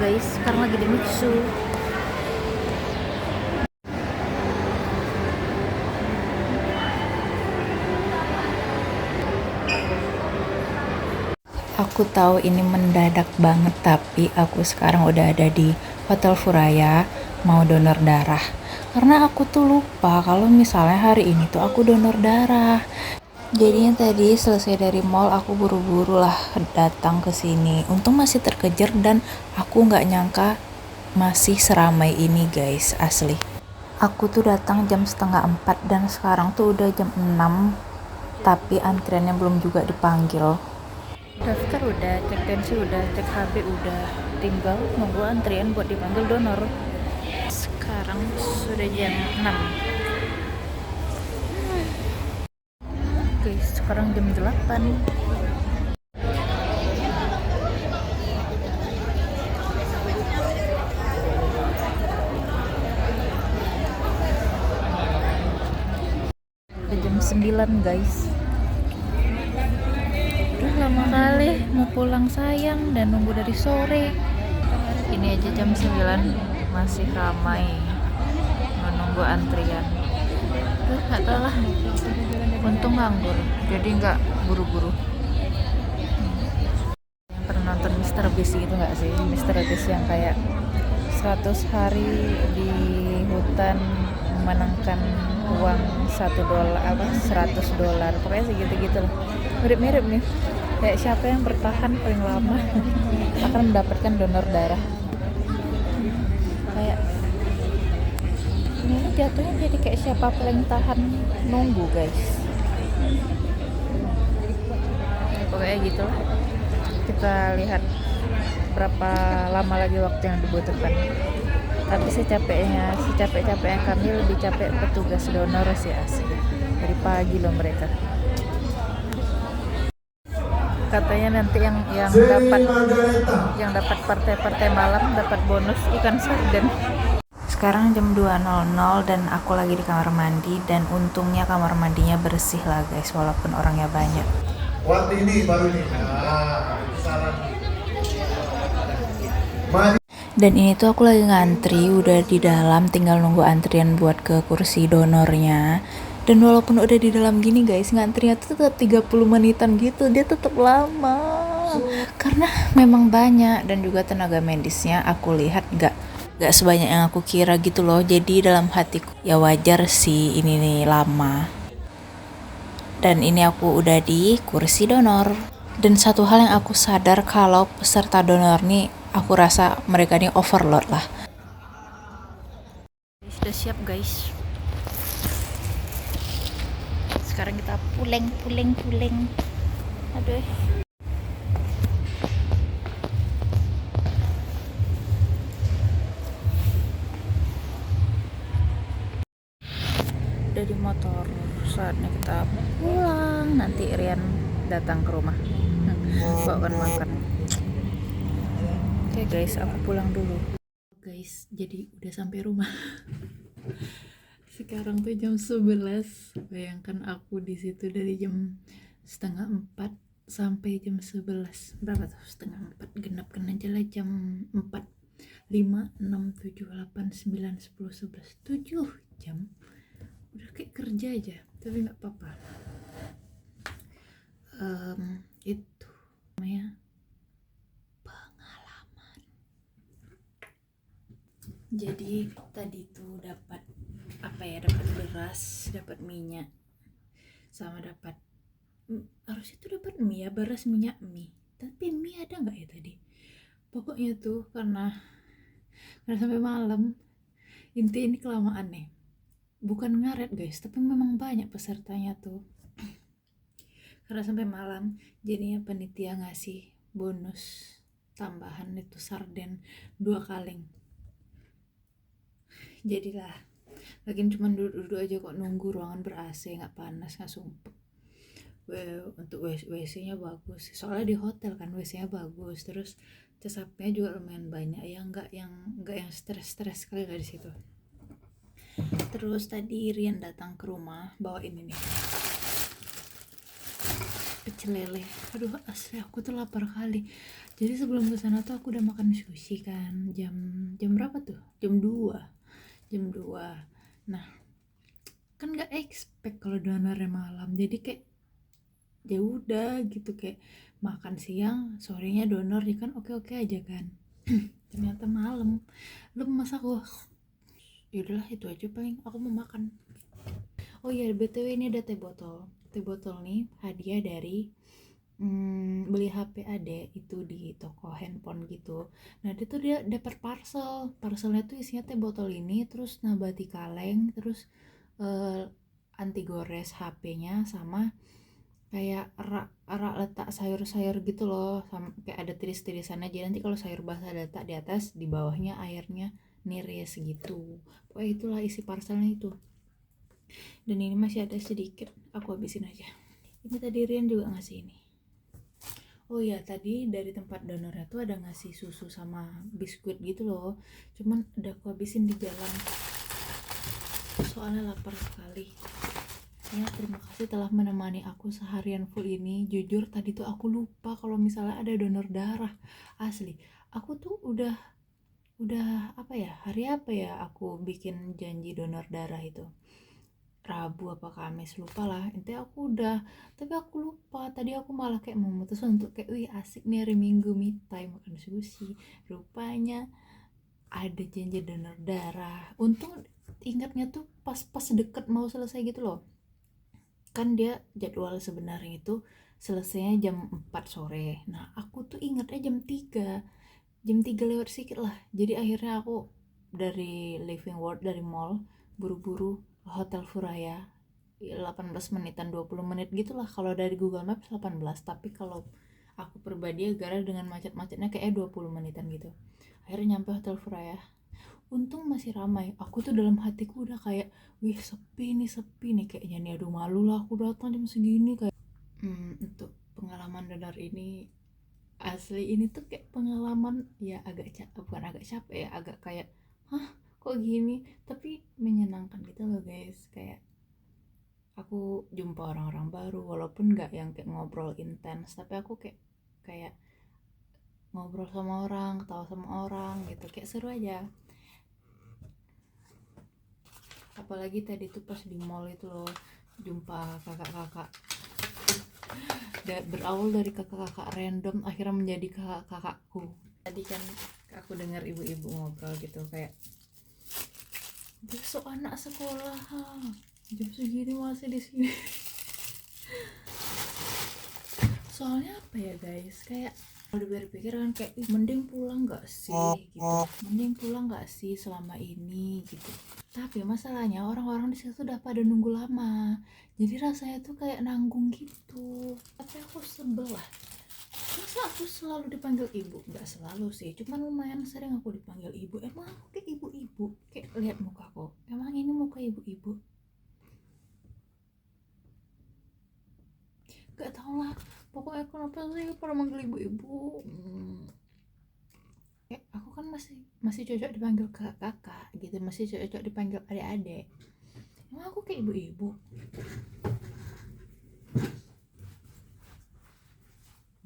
guys, sekarang lagi di Mixu. Aku tahu ini mendadak banget, tapi aku sekarang udah ada di Hotel Furaya mau donor darah. Karena aku tuh lupa kalau misalnya hari ini tuh aku donor darah. Jadinya tadi selesai dari mall aku buru-buru lah datang ke sini. Untung masih terkejar dan aku nggak nyangka masih seramai ini guys, asli. Aku tuh datang jam setengah 4 dan sekarang tuh udah jam 6, tapi antriannya belum juga dipanggil. Daftar udah, cek tensi udah, cek HB udah, tinggal nunggu antrian buat dipanggil donor. Sekarang sudah jam 6. Oke, sekarang jam 8. Jam 9 guys. Udah lama kali mau pulang sayang dan nunggu dari sore. Ini aja jam 9 masih ramai menunggu antrian. Nggak tahu lah, untung nganggur jadi nggak buru-buru. Yang pernah nonton Mr. Beast gitu nggak sih? Mr. Beast yang kayak 100 hari di hutan memenangkan uang $1 apa $100, pokoknya segitu-gitu lah. Mirip-mirip nih, kayak siapa yang bertahan paling lama akan mendapatkan donor darah. Kayak ini jatuhnya jadi kayak siapa paling tahan nunggu guys. Pokoknya gitu lah, kita lihat berapa lama lagi waktu yang dibutuhkan. Tapi secapek-capeknya kami lebih capek petugas donor sih asli. Dari pagi loh mereka. Katanya nanti yang dapat partai-partai malam dapat bonus ikan sarden. Sekarang jam 2.00 dan aku lagi di kamar mandi, dan untungnya kamar mandinya bersih lah guys walaupun orangnya banyak. Waktu ini baru nih. Saran. Dan ini tuh aku lagi ngantri, udah di dalam tinggal nunggu antrian buat ke kursi donornya. Dan walaupun udah di dalam gini guys, ngantrinya tuh tetap 30 menitan gitu, dia tetap lama. Karena memang banyak, dan juga tenaga medisnya aku lihat gak sebanyak yang aku kira gitu loh. Jadi dalam hatiku ya wajar sih ini nih lama. Dan ini aku udah di kursi donor. Dan satu hal yang aku sadar, kalau peserta donor nih aku rasa mereka nih overload lah. Sudah siap guys. Sekarang kita pulang. Aduh. Udah di motor, saatnya kita pulang. Nanti Rian datang ke rumah bawakan makan. Oke guys, aku pulang dulu guys. Jadi udah sampai rumah. Sekarang tuh jam 11. Bayangkan aku di situ dari jam setengah 4 sampai jam 11. Berapa tuh? Setengah 4 genapkan aja lah jam 4. 5, 6, 7, 8, 9, 10, 11, 7 jam. Udah kayak kerja aja, tapi nggak apa-apa. Itu namanya pengalaman. Jadi tadi tuh dapat dapat beras, dapat minyak, sama dapat harusnya tuh dapat mie ya, beras, minyak, mie. Tapi mie ada nggak ya tadi? Pokoknya tuh karena sampai malam. Inti ini kelamaan nih. Bukan ngaret guys, tapi memang banyak pesertanya tuh. Karena sampai malam, jadinya panitia ngasih bonus tambahan itu sarden 2 kaleng. Jadilah lagian cuma duduk aja kok, nunggu, ruangan ber-AC, nggak panas, nggak sumpek. Untuk WC-nya bagus, soalnya di hotel kan WC-nya bagus, terus casapnya juga lumayan banyak ya, nggak yang stres sekali lah di situ. Terus tadi Rian datang ke rumah bawa ini nih, pecel lele. Aduh, asli aku tuh lapar kali. Jadi sebelum ke sana tuh aku udah makan sushi kan. Jam jam berapa tuh? Jam 2. Jam 2. Nah, kan nggak expect kalau donornya malam. Jadi kayak ya udah gitu, kayak makan siang, sorenya donor ya kan, oke-oke aja kan. Ternyata malam. Lemas aku. Ya udahlah, itu aja paling aku mau makan. Oh iya, BTW ini ada teh botol. Teh botol nih hadiah dari beli HP ade itu di toko handphone gitu. Nah, itu tuh dia dapat parcelnya tuh isinya teh botol ini, terus nabati kaleng, terus eh, anti gores HP-nya, sama kayak rak letak sayur-sayur gitu loh, sama kayak ada tiris-tirisan aja, nanti kalau sayur basah letak di atas, di bawahnya airnya niris gitu. Pokoknya itulah isi parcelnya itu. Dan ini masih ada sedikit, aku habisin aja. Ini tadi Rian juga ngasih ini. Oh iya, tadi dari tempat donornya tuh ada ngasih susu sama biskuit gitu loh. Cuman udah aku habisin di jalan. Soalnya lapar sekali. Ya, terima kasih telah menemani aku seharian full ini. Jujur tadi tuh aku lupa kalau misalnya ada donor darah. Asli, aku tuh udah apa ya? Hari apa ya aku bikin janji donor darah itu? Rabu apa Kamis, lupa lah. Intinya aku udah, tapi aku lupa. Tadi aku malah kayak memutus untuk kayak, wih asik nih hari Minggu me time makan sushi. Rupanya ada janji donor darah. Untung ingatnya tuh pas deket mau selesai gitu loh. Kan dia jadwal sebenarnya itu selesainya jam 4 sore. Nah, aku tuh ingatnya jam 3. Jam 3 lewat sedikit lah. Jadi akhirnya aku dari Living World, dari mall, buru-buru ke Hotel Furaya. 18 menitan, 20 menit gitulah kalau dari Google Maps 18, tapi kalau aku pribadi gara dengan macet-macetnya kayak 20 menitan gitu. Akhirnya nyampe Hotel Furaya. Untung masih ramai. Aku tuh dalam hatiku udah kayak, wih sepi nih kayaknya nih, aduh malu lah aku datang jam segini kayak. Untuk pengalaman donor ini, asli ini tuh kayak pengalaman ya agak bukan agak capek ya, agak kayak hah kok gini, tapi menyenangkan gitu loh guys. Kayak aku jumpa orang-orang baru, walaupun nggak yang kayak ngobrol intens, tapi aku kayak kayak ngobrol sama orang, ketawa sama orang gitu, kayak seru aja. Apalagi tadi tuh pas di mall itu loh, jumpa kakak-kakak, berawal dari kakak-kakak random akhirnya menjadi kakak-kakakku. Tadi kan aku dengar ibu-ibu ngobrol gitu kayak, besok anak sekolah jam segini masih di sini. Soalnya apa ya guys, kayak kalau dipikir kan kayak mending pulang gak sih gitu, mending pulang gak sih selama ini gitu. Tapi masalahnya orang-orang di situ udah pada nunggu lama, jadi rasanya tuh kayak nanggung gitu. Tapi aku sebel lah, masa aku selalu dipanggil ibu? Nggak selalu sih, cuman lumayan sering aku dipanggil ibu. Emang aku kayak ibu-ibu? Kayak lihat mukaku, emang ini muka ibu-ibu? Gak tau lah, pokoknya kenapa sih pada manggil ibu-ibu. Kayak aku kan masih masih cocok dipanggil kakak gitu, masih cocok dipanggil adik-adik. Emang aku kayak ibu-ibu?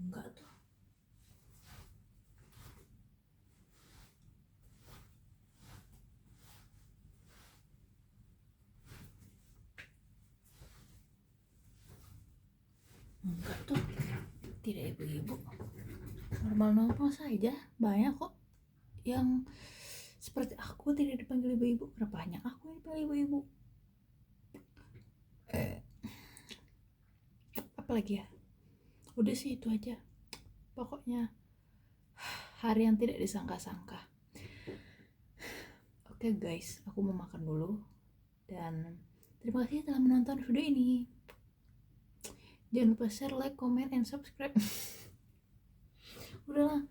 Enggak tuh. Enggak tuh, tidak ibu-ibu, normal-normal saja. Banyak kok yang seperti aku tidak dipanggil ibu-ibu. Kenapa hanya aku yang dipanggil ibu-ibu? Apalagi ya, udah sih itu aja pokoknya. Hari yang tidak disangka-sangka. Oke guys, aku mau makan dulu, dan terima kasih telah menonton video ini. Jangan lupa share, like, comment, and subscribe. Udahlah,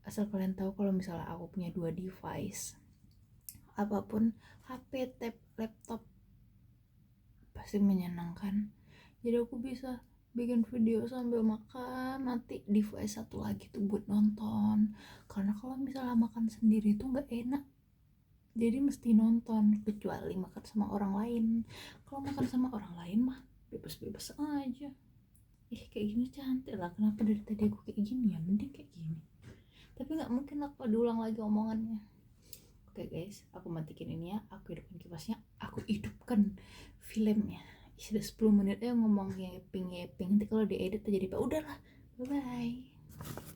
asal kalian tahu kalau misalnya aku punya 2 device, apapun, HP, tab, laptop, pasti menyenangkan. Jadi aku bisa bikin video sambil makan, nanti device satu lagi tuh buat nonton. Karena kalau misalnya makan sendiri tuh nggak enak, jadi mesti nonton, kecuali makan sama orang lain. Kalau makan sama orang lain mah bebas-bebas aja. ih kayak gini cantik lah, kenapa dari tadi aku kayak gini ya, mending kayak gini. Tapi nggak mungkin aku diulang lagi omongannya. Oke guys, aku matikan ini ya, aku hidupkan kipasnya, aku hidupkan filmnya. Sudah 10 menit ya ngomong ngeping ngeping, nanti kalau diedit jadi udahlah, bye bye.